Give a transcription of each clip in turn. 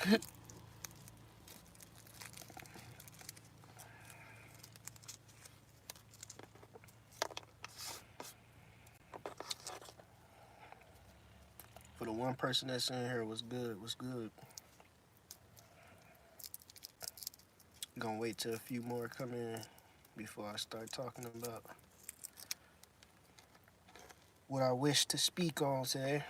For the one person that's in here, was good, was good. Gonna wait till a few more come in before I start talking about what I wish to speak on today.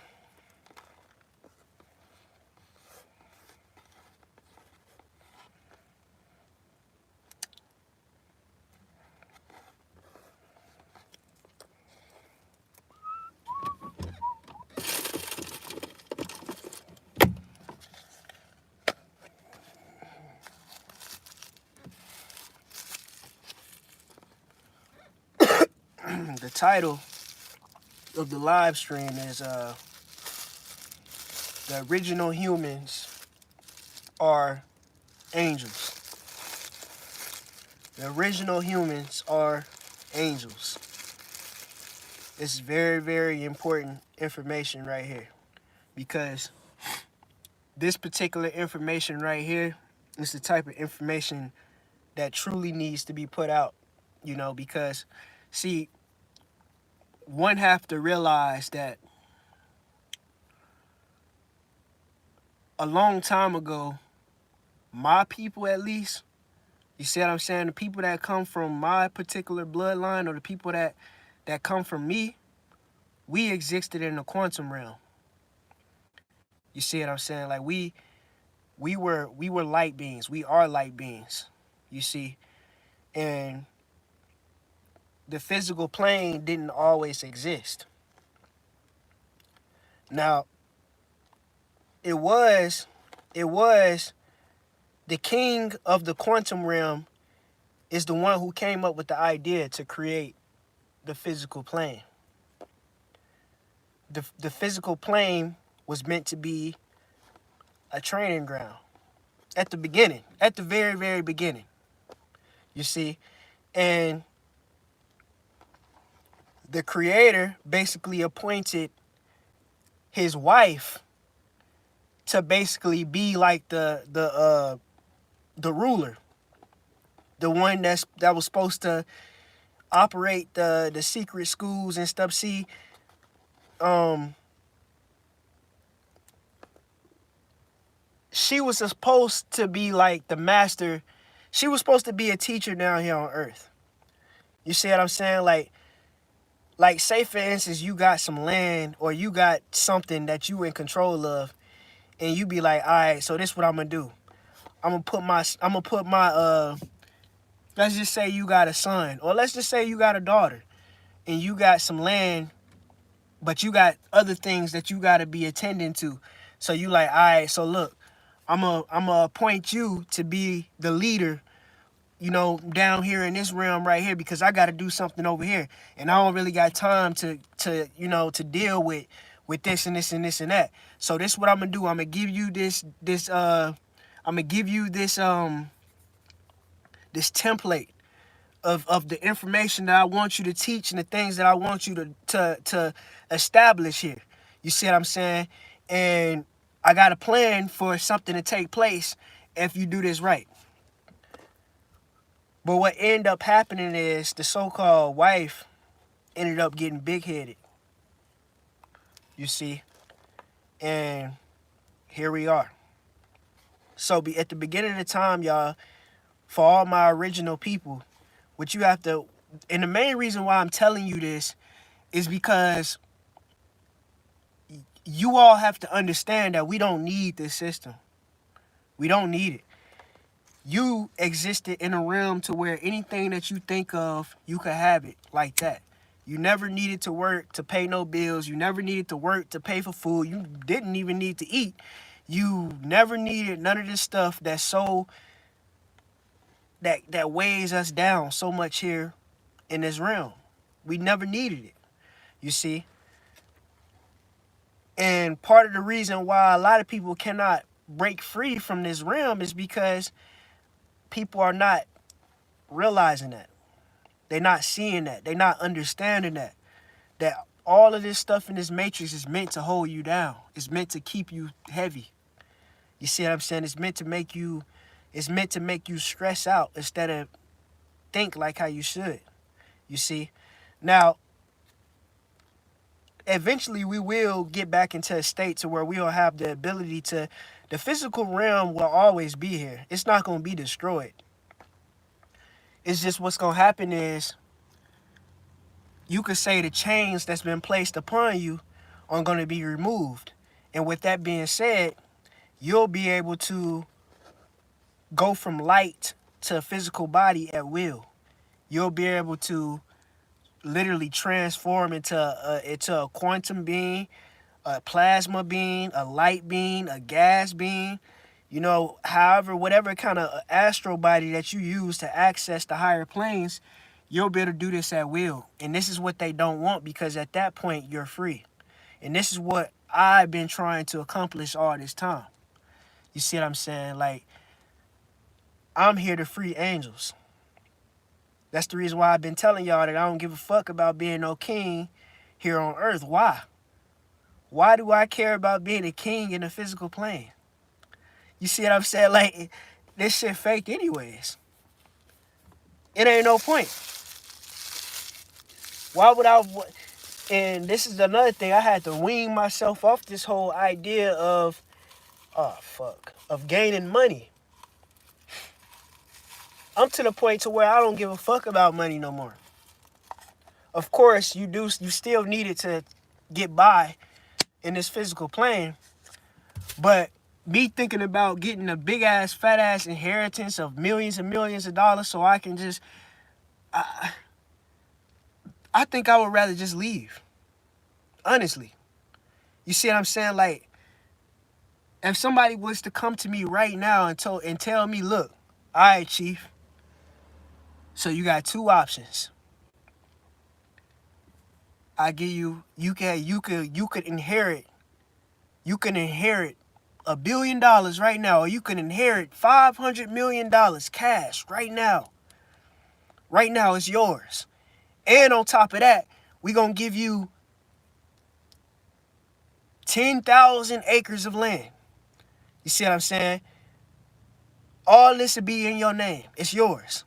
The title of the live stream is The Original Humans Are Angels. The original humans are angels. This is very, very important information right here, because this particular information right here is the type of information that truly needs to be put out, because, see, one have to realize that a long time ago, my people at least, you see what I'm saying? The people that come from my particular bloodline, or the people that come from me, we existed in the quantum realm. You see what I'm saying? Like we were light beings. We are light beings. You see, and the physical plane didn't always exist. Now, it was the king of the quantum realm is the one who came up with the idea to create the physical plane. The physical plane was meant to be a training ground at the beginning, at the very, very beginning. You see, and the creator basically appointed his wife to basically be like the ruler, the one that was supposed to operate the secret schools and stuff. See, she was supposed to be like the master. She was supposed to be a teacher down here on Earth. You see what I'm saying? Like say for instance, you got some land or you got something that you in control of, and you be like, all right, so this is what I'm gonna do. I'm gonna put my let's just say you got a son, or let's just say you got a daughter, and you got some land, but you got other things that you gotta be attending to. So you like, all right, so look, I'm gonna appoint you to be the leader, down here in this realm right here, because I got to do something over here, and I don't really got time to deal with this and this and this and that. So this is what I'm gonna do. I'm gonna give you this this template of the information that I want you to teach and the things that I want you to establish here. You see what I'm saying? And I got a plan for something to take place if you do this right. But what ended up happening is the so-called wife ended up getting big-headed. You see? And here we are. So at the beginning of the time, y'all, for all my original people, what you have to, and the main reason why I'm telling you this is because you all have to understand that we don't need this system. We don't need it. You existed in a realm to where anything that you think of, you could have it like that. You never needed to work to pay no bills. You never needed to work to pay for food. You didn't even need to eat. You never needed none of this stuff that's so that weighs us down so much here in this realm. We never needed it, you see. And part of the reason why a lot of people cannot break free from this realm is because people are not realizing that. They're not seeing that. They're not understanding that all of this stuff in this matrix is meant to hold you down. It's meant to keep you heavy. You see what I'm saying? It's meant to make you stress out instead of think like how you should. You see? Now, eventually we will get back into a state to where we'll have the ability to, the physical realm will always be here. It's not going to be destroyed. It's just what's going to happen is you could say the chains that's been placed upon you are going to be removed. And with that being said, you'll be able to go from light to a physical body at will. You'll be able to literally transform into a quantum being, a plasma being, a light being, a gas being, you know, however, whatever kind of astral body that you use to access the higher planes, you'll be able to do this at will. And this is what they don't want, because at that point you're free. And this is what I've been trying to accomplish all this time. You see what I'm saying? Like, I'm here to free angels. That's the reason why I've been telling y'all that I don't give a fuck about being no king here on earth. Why? Why do I care about being a king in the physical plane? You see what I'm saying? Like, this shit fake anyways. It ain't no point. Why would I... And this is another thing. I had to wean myself off this whole idea of... of gaining money. I'm to the point to where I don't give a fuck about money no more. Of course, you still need it to get by in this physical plane. But me thinking about getting a big ass, fat ass inheritance of millions and millions of dollars so I can just... I think I would rather just leave. Honestly. You see what I'm saying? Like, if somebody was to come to me right now and tell me, look, all right, Chief, so you got two options. I give you could inherit $1 billion right now, or you can inherit $500 million cash right now. Right now, it's yours. And on top of that, we're going to give you 10,000 acres of land. You see what I'm saying? All this will be in your name. It's yours.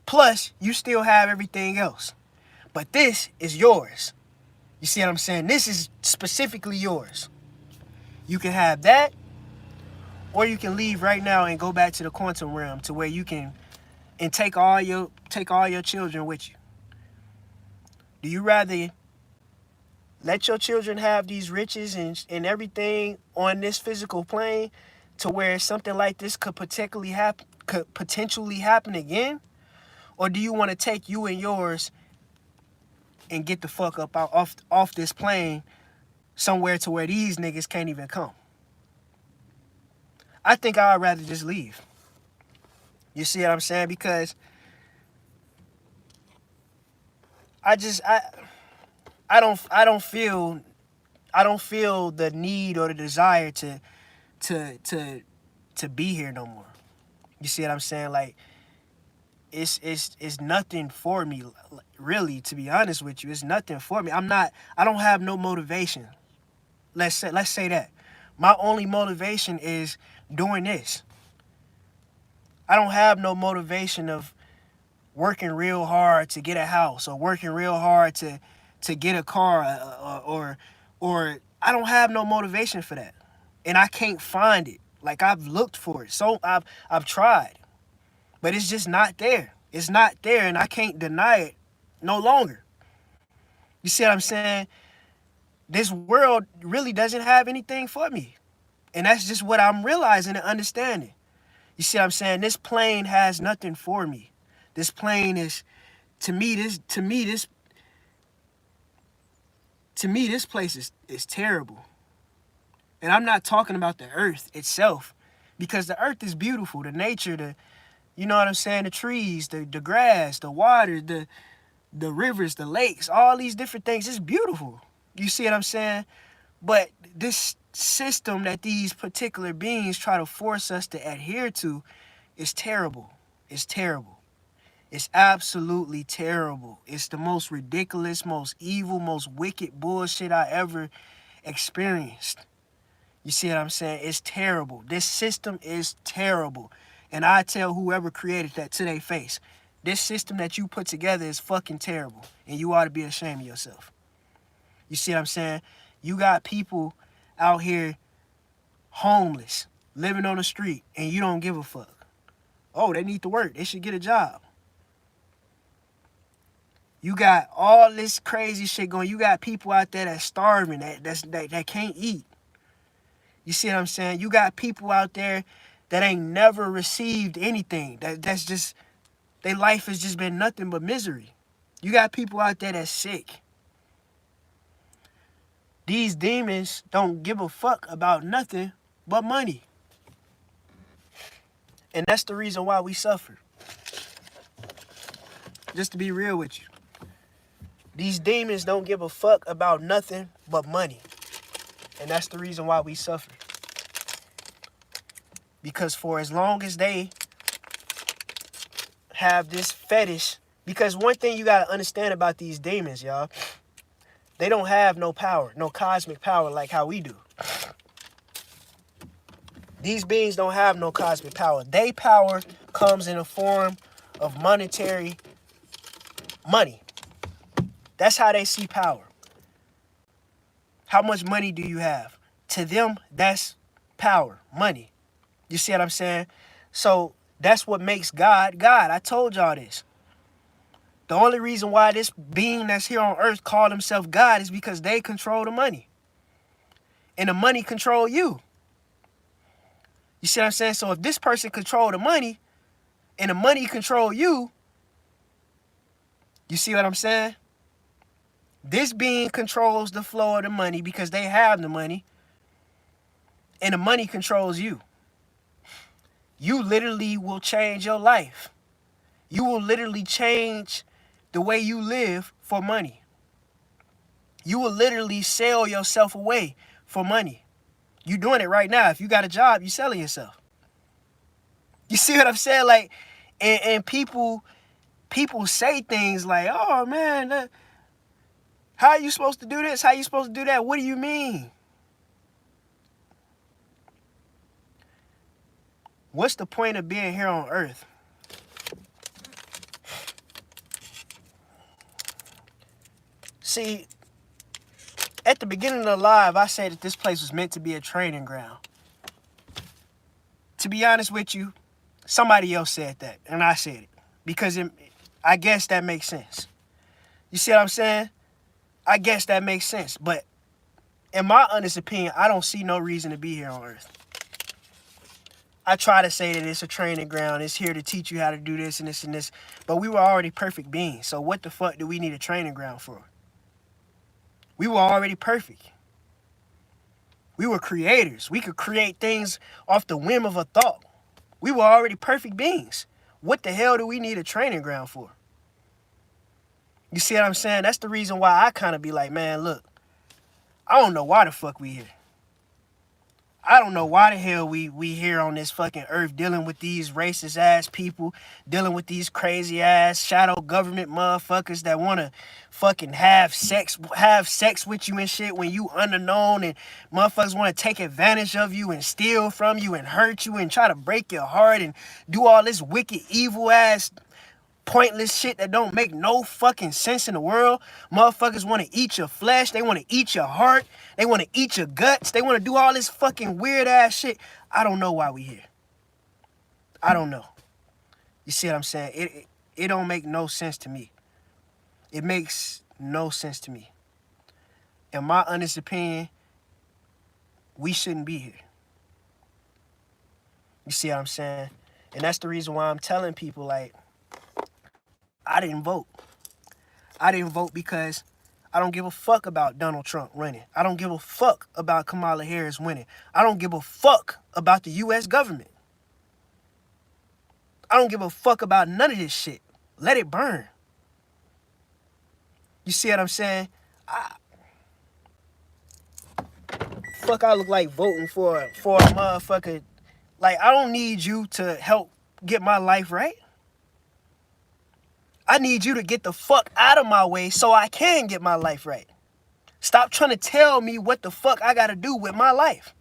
Plus, you still have everything else. But this is yours. You see what I'm saying? This is specifically yours. You can have that, or you can leave right now and go back to the quantum realm to where you can and take all your children with you. Do you rather let your children have these riches and everything on this physical plane to where something like this could potentially happen again? Or do you want to take you and yours and get the fuck up off this plane somewhere to where these niggas can't even come? I think I'd rather just leave. You see what I'm saying? Because I don't feel the need or the desire to be here no more. You see what I'm saying? Like, it's nothing for me, really, to be honest with you. It's nothing for me. I don't have no motivation. Let's say that. My only motivation is doing this. I don't have no motivation of working real hard to get a house, or working real hard to get a car, or I don't have no motivation for that. And I can't find it. Like, I've looked for it. So I've tried. But it's just not there. It's not there, and I can't deny it no longer. You see what I'm saying? This world really doesn't have anything for me. And that's just what I'm realizing and understanding. You see what I'm saying? This plane has nothing for me. This plane is, to me, this place is terrible. And I'm not talking about the earth itself, because the earth is beautiful. The nature, you know what I'm saying? The trees, the grass, the water, the rivers, the lakes, all these different things. It's beautiful. You see what I'm saying? But this system that these particular beings try to force us to adhere to is terrible. It's terrible. It's absolutely terrible. It's the most ridiculous, most evil, most wicked bullshit I ever experienced. You see what I'm saying? It's terrible. This system is terrible. And I tell whoever created that to their face, this system that you put together is fucking terrible. And you ought to be ashamed of yourself. You see what I'm saying? You got people out here homeless, living on the street, and you don't give a fuck. Oh, they need to work. They should get a job. You got all this crazy shit going. You got people out there that's starving, that can't eat. You see what I'm saying? You got people out there that ain't never received anything. That's just, their life has just been nothing but misery. You got people out there that's sick. These demons don't give a fuck about nothing but money. And that's the reason why we suffer. Just to be real with you. These demons don't give a fuck about nothing but money. And that's the reason why we suffer. Because for as long as they have this fetish, because one thing you got to understand about these demons, y'all, they don't have no power, no cosmic power like how we do. These beings don't have no cosmic power. Their power comes in the form of monetary money. That's how they see power. How much money do you have? To them, that's power, money. You see what I'm saying? So that's what makes God, God. I told y'all this. The only reason why this being that's here on earth called himself God is because they control the money. And the money control you. You see what I'm saying? So if this person control the money and the money control you, you see what I'm saying? This being controls the flow of the money because they have the money. And the money controls you. You literally will change your life. You will literally change the way you live for money. You will literally sell yourself away for money. You're doing it right now. If you got a job, you're selling yourself. You see what I'm saying? Like, and people say things like, oh man, how are you supposed to do this? How are you supposed to do that? What do you mean? What's the point of being here on earth? See, at the beginning of the live, I said that this place was meant to be a training ground. To be honest with you, somebody else said that, and I said it. Because I guess that makes sense. You see what I'm saying? I guess that makes sense. But in my honest opinion, I don't see no reason to be here on earth. I try to say that it's a training ground. It's here to teach you how to do this and this and this. But we were already perfect beings. So what the fuck do we need a training ground for? We were already perfect. We were creators. We could create things off the whim of a thought. We were already perfect beings. What the hell do we need a training ground for? You see what I'm saying? That's the reason why I kind of be like, man, look, I don't know why the fuck we here. I don't know why the hell we here on this fucking earth dealing with these racist ass people, dealing with these crazy ass shadow government motherfuckers that want to fucking have sex with you and shit when you unknown, and motherfuckers want to take advantage of you and steal from you and hurt you and try to break your heart and do all this wicked evil ass pointless shit that don't make no fucking sense in the world. Motherfuckers want to eat your flesh. They want to eat your heart. They want to eat your guts. They want to do all this fucking weird ass shit. I don't know why we here. I don't know. You see what I'm saying? It don't make no sense to me. It makes no sense to me. In my honest opinion, we shouldn't be here. You see what I'm saying? And that's the reason why I'm telling people, like, I didn't vote. I didn't vote because I don't give a fuck about Donald Trump running. I don't give a fuck about Kamala Harris winning. I don't give a fuck about the U.S. government. I don't give a fuck about none of this shit. Let it burn. You see what I'm saying? Fuck, I look like voting for a motherfucker. Like, I don't need you to help get my life right. I need you to get the fuck out of my way so I can get my life right. Stop trying to tell me what the fuck I gotta do with my life.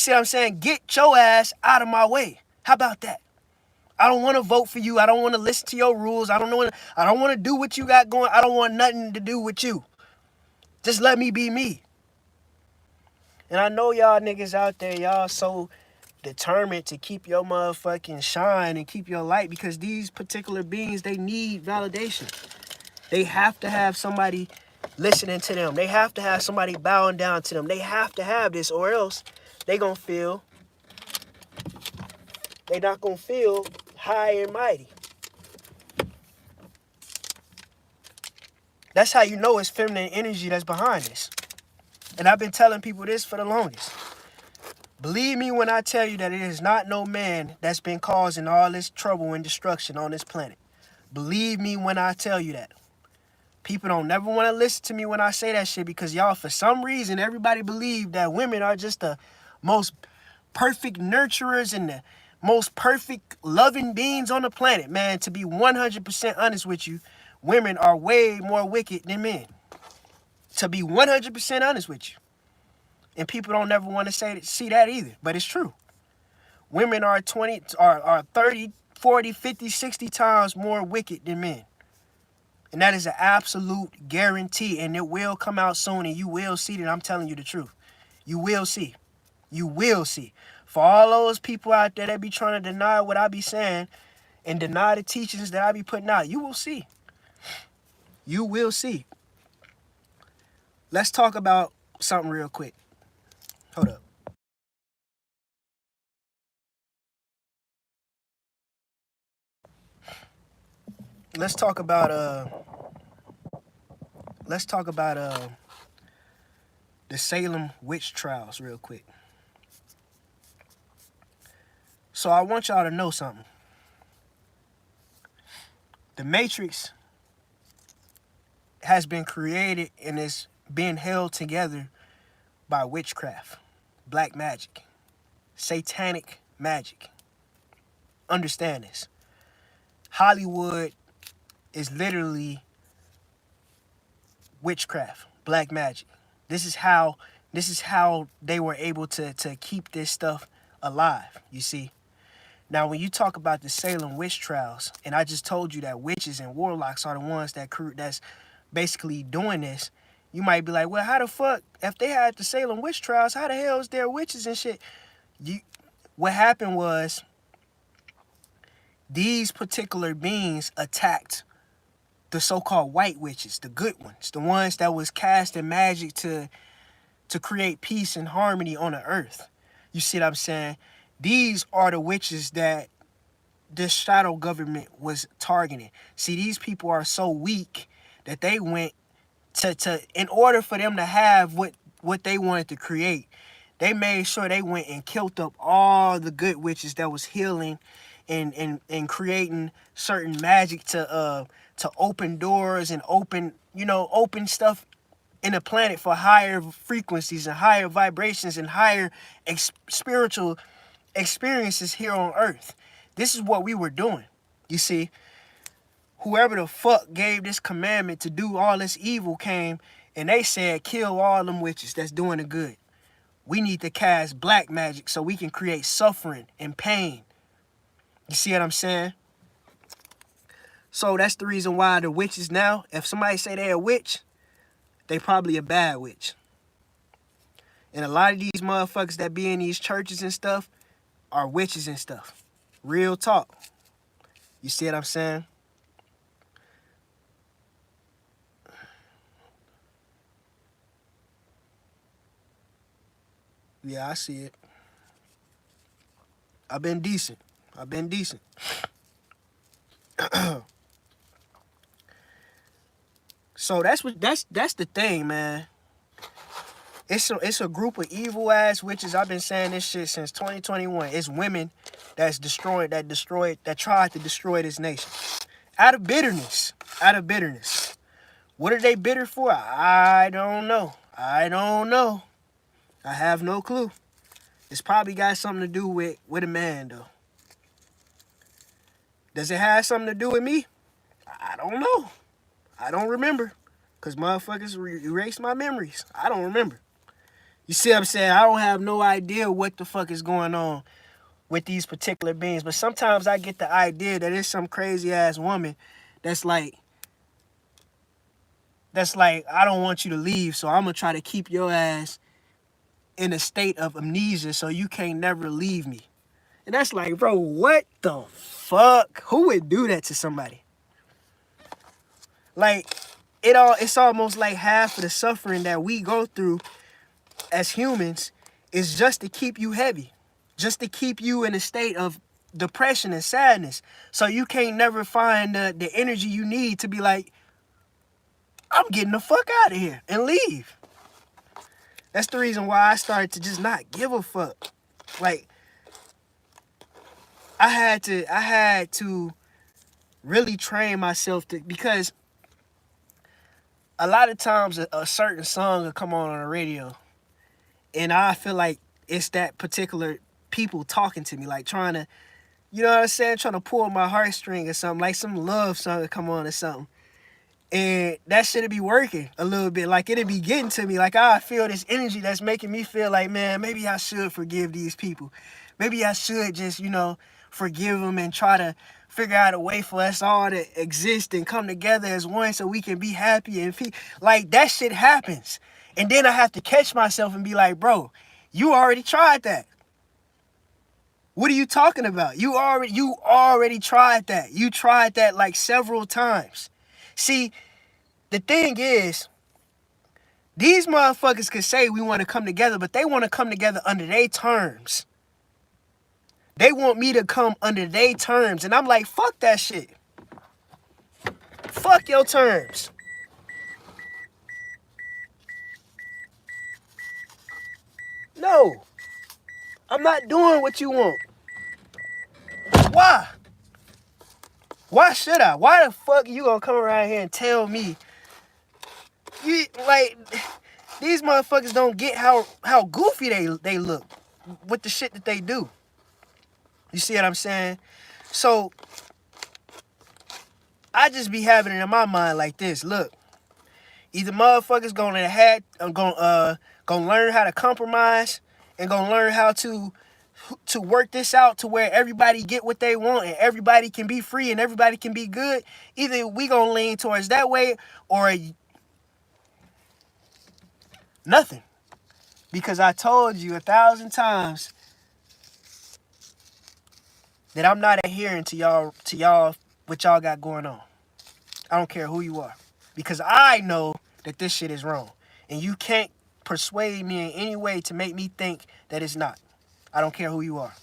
see what I'm saying? Get your ass out of my way. How about that? I don't want to vote for you. I don't want to listen to your rules. I don't want to do what you got going. I don't want nothing to do with you. Just let me be me. And I know y'all niggas out there, y'all so determined to keep your motherfucking shine and keep your light, because these particular beings, they need validation. They have to have somebody listening to them. They have to have somebody bowing down to them. They have to have this, or else they not gonna feel high and mighty. That's how you know it's feminine energy that's behind this. And I've been telling people this for the longest. Believe me when I tell you that it is not no man that's been causing all this trouble and destruction on this planet. Believe me when I tell you that. People don't never want to listen to me when I say that shit, because y'all, for some reason, everybody believe that women are just the most perfect nurturers and the most perfect loving beings on the planet. Man, to be 100% honest with you, women are way more wicked than men. To be 100% honest with you. And people don't never want to see that either, but it's true. Women are 30, 40, 50, 60 times more wicked than men. And that is an absolute guarantee, and it will come out soon, and you will see that I'm telling you the truth. You will see. You will see. For all those people out there that be trying to deny what I be saying and deny the teachings that I be putting out, you will see. You will see. Let's talk about something real quick. Hold up. Let's talk about the Salem witch trials real quick. So I want y'all to know something. The Matrix has been created and is being held together by witchcraft, black magic, satanic magic. Understand this. Hollywood is literally witchcraft, black magic. This is how they were able to keep this stuff alive, you see. Now, when you talk about the Salem witch trials, and I just told you that witches and warlocks are the ones that's basically doing this, you might be like, well, how the fuck, if they had the Salem witch trials, how the hell is there witches and shit? What happened was, these particular beings attacked the so-called white witches, the good ones, the ones that was casting magic to create peace and harmony on the earth. You see what I'm saying? These are the witches that this shadow government was targeting. See, these people are so weak that they went to in order for them to have what they wanted to create, they made sure they went and killed up all the good witches that was healing and creating certain magic to open doors and open stuff in the planet for higher frequencies and higher vibrations and higher spiritual experiences here on earth. This is what we were doing. You see, whoever the fuck gave this commandment to do all this evil came and they said, kill all them witches that's doing the good. We need to cast black magic so we can create suffering and pain. You see what I'm saying? So that's the reason why the witches now, if somebody say they're a witch, they probably a bad witch. And a lot of these motherfuckers that be in these churches and stuff are witches and stuff. Real talk. You see what I'm saying? Yeah, I see it. I've been decent. So that's the thing, man. It's a group of evil ass witches. I've been saying this shit since 2021. It's women that tried to destroy this nation. Out of bitterness. What are they bitter for? I don't know. I have no clue. It's probably got something to do with a man, though. Does it have something to do with me? I don't know. I don't remember. Because motherfuckers erased my memories. I don't remember. You see what I'm saying? I don't have no idea what the fuck is going on with these particular beings. But sometimes I get the idea that it's some crazy ass woman that's like, I don't want you to leave, so I'm gonna try to keep your ass in a state of amnesia so you can't never leave me. And that's like, bro, what the fuck? Who would do that to somebody? Like, it's almost like half of the suffering that we go through as humans is just to keep you heavy, just to keep you in a state of depression and sadness. So you can't never find the energy you need to be like, I'm getting the fuck out of here and leave. That's the reason why I started to just not give a fuck. Like, I had to really train myself to, because a lot of times a certain song will come on the radio and I feel like it's that particular people talking to me, like trying to, you know what I'm saying, trying to pull my heartstring or something, like some love song will come on or something. And that shit'd be working a little bit. Like, it'd be getting to me. Like, I feel this energy that's making me feel like, man, maybe I should forgive these people. Maybe I should just, forgive them and try to figure out a way for us all to exist and come together as one so we can be happy and like, that shit happens. And then I have to catch myself and be like, bro, you already tried that. What are you talking about? You already tried that. You tried that like several times. See, the thing is, these motherfuckers could say we want to come together, but they want to come together under their terms. They want me to come under their terms. And I'm like, fuck that shit. Fuck your terms. No, I'm not doing what you want. Why? Why should I? Why the fuck you gonna come around here and tell me? You like, these motherfuckers don't get how goofy they look with the shit that they do. You see what I'm saying? So I just be having it in my mind like this. Look, either motherfuckers gonna learn how to compromise and gonna learn how to work this out to where everybody get what they want and everybody can be free and everybody can be good. Either we gonna lean towards that way or nothing. Because I told you 1,000 times that I'm not adhering to y'all what y'all got going on. I don't care who you are. Because I know that this shit is wrong. And you can't persuade me in any way to make me think that it's not. I don't care who you are.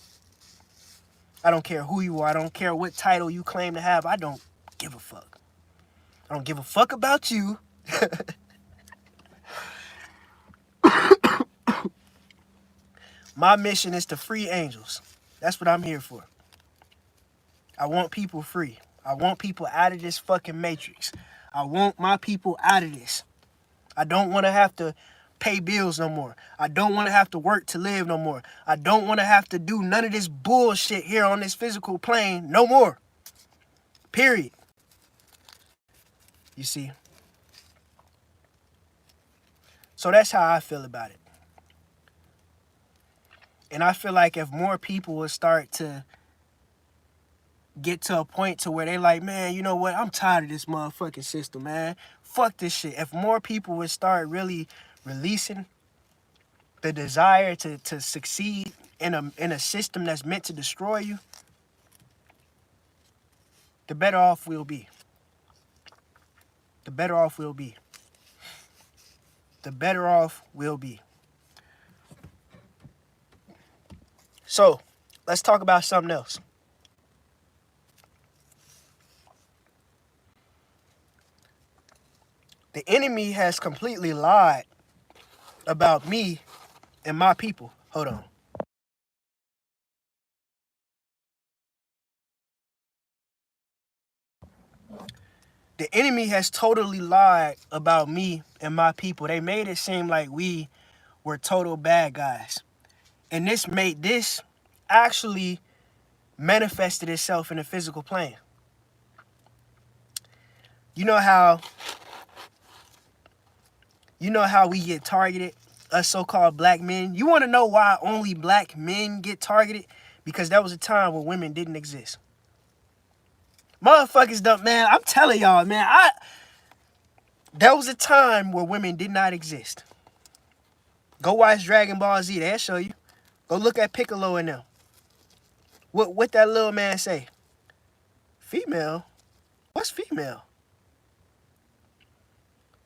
I don't care who you are. I don't care what title you claim to have. I don't give a fuck. I don't give a fuck about you. My mission is to free angels. That's what I'm here for. I want people free. I want people out of this fucking matrix. I want my people out of this. I don't want to have to pay bills no more. I don't want to have to work to live no more. I don't want to have to do none of this bullshit here on this physical plane no more. Period. You see? So that's how I feel about it. And I feel like if more people would start to get to a point to where they like, man, you know what? I'm tired of this motherfucking system, man. Fuck this shit. If more people would start really releasing the desire to succeed in a system that's meant to destroy you, the better off we'll be. The better off we'll be. The better off we'll be. So, let's talk about something else. The enemy has completely lied about me and my people. Hold on. The enemy has totally lied about me and my people. They made it seem like we were total bad guys. And this actually manifested itself in the physical plane. You know how we get targeted us so-called black men. You want to know why only black men get targeted? Because that was a time when women didn't exist. Motherfuckers don't, man, I'm telling y'all, man, there was a time where women did not exist. Go watch Dragon Ball Z, they'll show you. Go look at Piccolo and them. What that little man say? Female? What's female?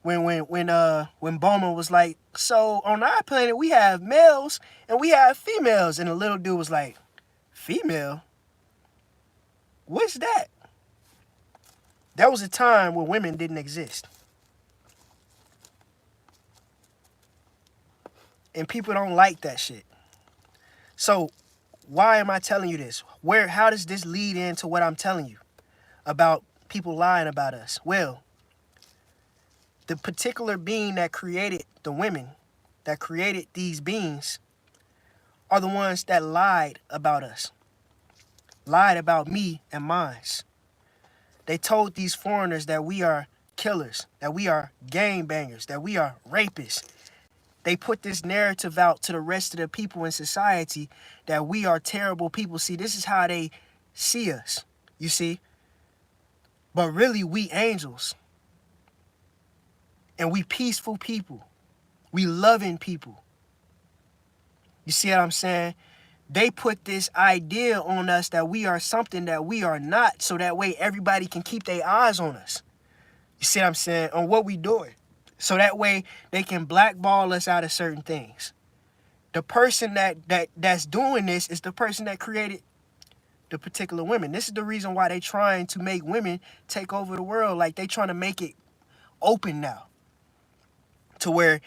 When Bulma was like, so on our planet we have males and we have females, and the little dude was like, female? What's that? There was a time where women didn't exist. And people don't like that shit. So why am I telling you this? How does this lead into what I'm telling you about people lying about us? Well, the particular being that created the women, that created these beings, are the ones that lied about us. Lied about me and mine. They told these foreigners that we are killers, that we are gangbangers, that we are rapists. They put this narrative out to the rest of the people in society that we are terrible people. See, this is how they see us, you see. But really, we angels. And we peaceful people. We loving people. You see what I'm saying? They put this idea on us that we are something that we are not, so that way everybody can keep their eyes on us. You see what I'm saying? On what we doing. So that way they can blackball us out of certain things. The person that's doing this is the person that created the particular women. This is the reason why they trying to make women take over the world. Like, they trying to make it open now. To where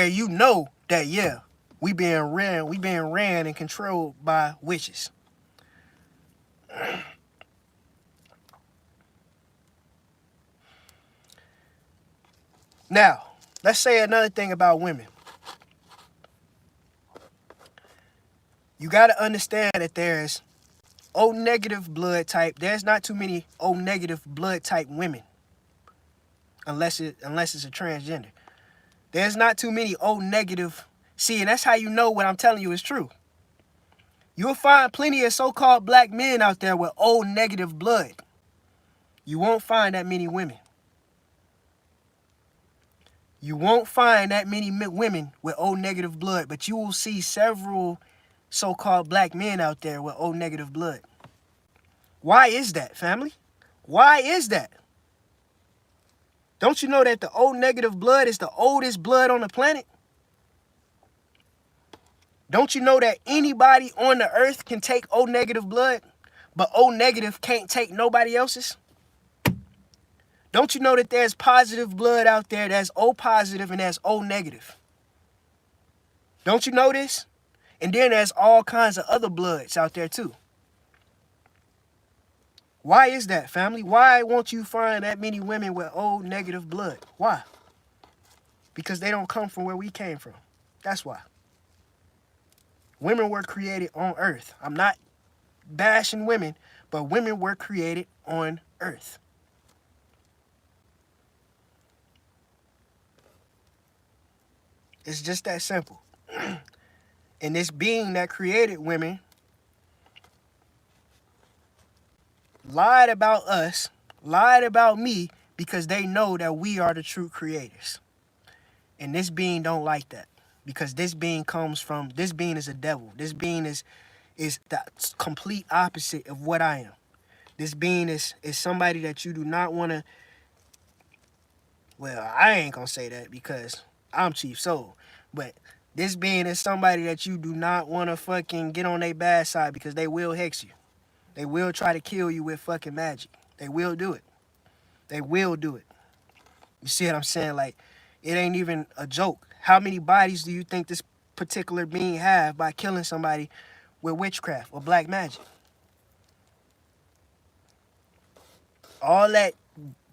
you know that, yeah, we being ran and controlled by witches. Now, let's say another thing about women. You got to understand that there's O negative blood type. There's not too many O negative blood type women. Unless it's a transgender. There's not too many O negative. See, and that's how you know what I'm telling you is true. You'll find plenty of so-called black men out there with O negative blood. You won't find that many women. You won't find that many women with O negative blood, but you will see several so-called black men out there with O negative blood. Why is that, family? Why is that? Don't you know that the O negative blood is the oldest blood on the planet? Don't you know that anybody on the earth can take O negative blood, but O negative can't take nobody else's? Don't you know that there's positive blood out there that's O positive and that's O negative? Don't you know this? And then there's all kinds of other bloods out there too. Why is that, family? Why won't you find that many women with O negative blood? Why? Because they don't come from where we came from. That's why. Women were created on earth. I'm not bashing women, but women were created on earth. It's just that simple. And this being that created women lied about us, lied about me, because they know that we are the true creators. And this being don't like that. Because this being is a devil. This being is the complete opposite of what I am. This being is somebody that you do not want to, well, I ain't going to say that because I'm Chief Soul. But this being is somebody that you do not want to fucking get on their bad side, because they will hex you. They will try to kill you with fucking magic. They will do it. They will do it. You see what I'm saying? Like, it ain't even a joke. How many bodies do you think this particular being have by killing somebody with witchcraft or black magic? All that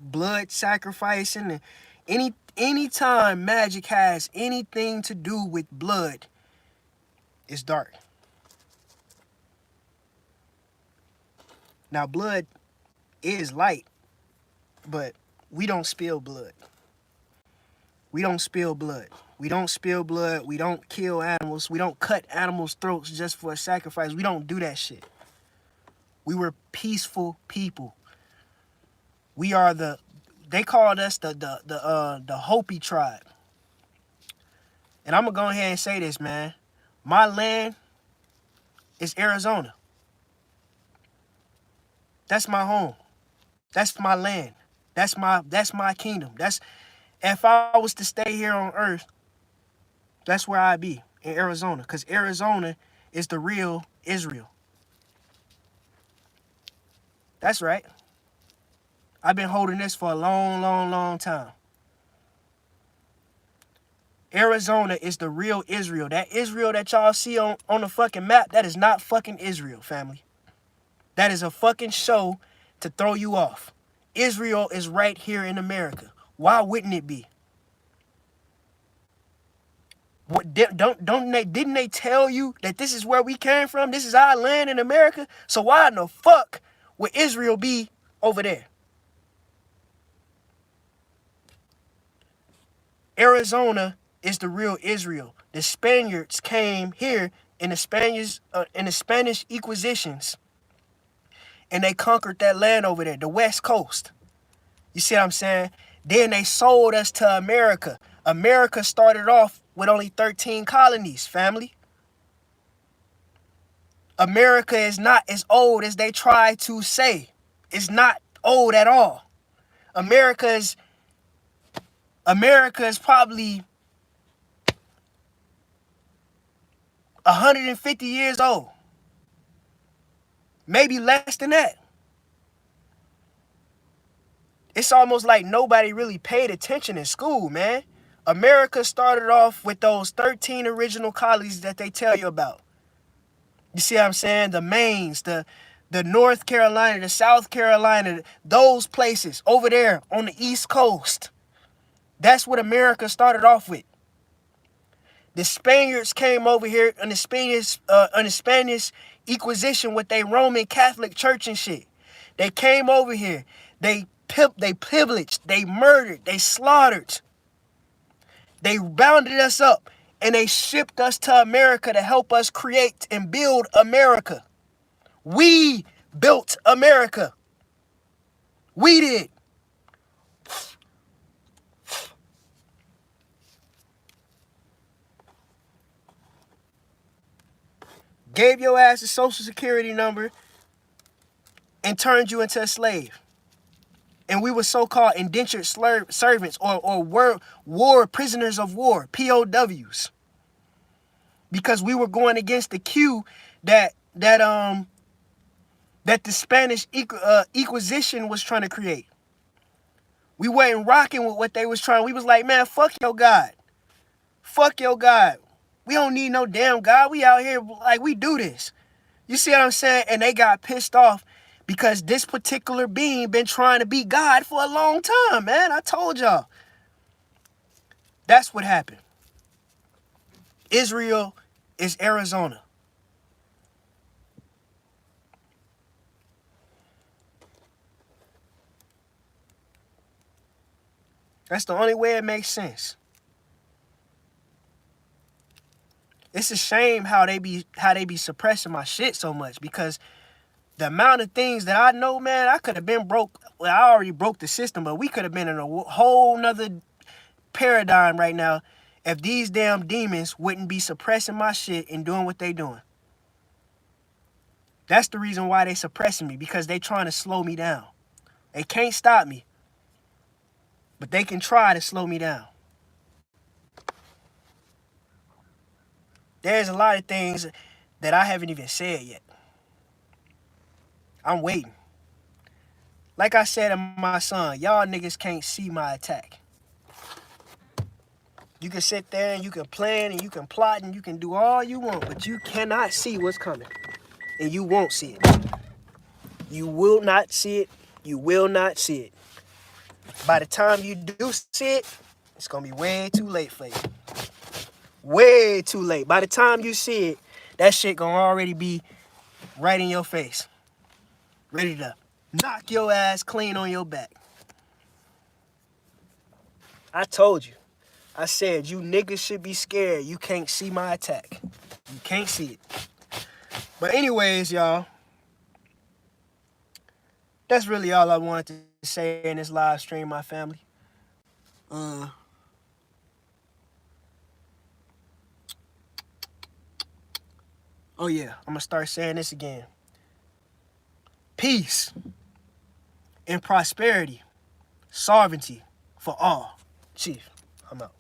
blood sacrificing, and any time magic has anything to do with blood, it's dark. Now, blood is light, but we don't spill blood. We don't spill blood. We don't spill blood. We don't kill animals. We don't cut animals' throats just for a sacrifice. We don't do that shit. We were peaceful people. We are they called us the Hopi tribe. And I'm going to go ahead and say this, man. My land is Arizona. That's my home. That's my land. That's my kingdom. If I was to stay here on earth, that's where I'd be, in Arizona. Because Arizona is the real Israel. That's right. I've been holding this for a long, long, long time. Arizona is the real Israel. That Israel that y'all see on the fucking map, that is not fucking Israel, family. That is a fucking show to throw you off. Israel is right here in America. Why wouldn't it be? What didn't they tell you that this is where we came from? This is our land in America. So why in the fuck would Israel be over there? Arizona is the real Israel. The Spaniards came here in the Spanish Inquisitions, and they conquered that land over there, the West Coast. You see what I'm saying? Then they sold us to America. America started off with only 13 colonies, family. America is not as old as they try to say. It's not old at all. America is probably 150 years old. Maybe less than that. It's almost like nobody really paid attention in school, man. America started off with those 13 original colonies that they tell you about. You see what I'm saying? The Maines, the North Carolina, the South Carolina, those places over there on the East Coast. That's what America started off with. The Spaniards came over here on the Spanish Inquisition with their Roman Catholic Church and shit. They came over here. They pillaged, they murdered, they slaughtered. They bounded us up, and they shipped us to America to help us create and build America. We built America. We did. Gave your ass a social security number and turned you into a slave. And we were so-called indentured servants or war prisoners of war, POWs. Because we were going against the queue that the Spanish Inquisition was trying to create. We wasn't rocking with what they was trying. We was like, man, fuck your God. Fuck your God. We don't need no damn God. We out here like we do this. You see what I'm saying? And they got pissed off because this particular being been trying to be God for a long time, man. I told y'all. That's what happened. Israel is Arizona. That's the only way it makes sense. It's a shame how they be suppressing my shit so much, because the amount of things that I know, man, I could have been broke. Well, I already broke the system, but we could have been in a whole nother paradigm right now if these damn demons wouldn't be suppressing my shit and doing what they doing. That's the reason why they suppressing me, because they trying to slow me down. They can't stop me, but they can try to slow me down. There's a lot of things that I haven't even said yet. I'm waiting. Like I said to my son, y'all niggas can't see my attack. You can sit there and you can plan and you can plot and you can do all you want, but you cannot see what's coming. And you won't see it. You will not see it. You will not see it. By the time you do see it, it's going to be way too late for you. Way too late. By the time you see it, that shit going to already be right in your face. Ready to knock your ass clean on your back. I told you. I said, you niggas should be scared. You can't see my attack. You can't see it. But anyways, y'all, that's really all I wanted to say in this live stream, my family. Oh yeah, I'm gonna start saying this again. Peace and prosperity, sovereignty for all. Chief, I'm out.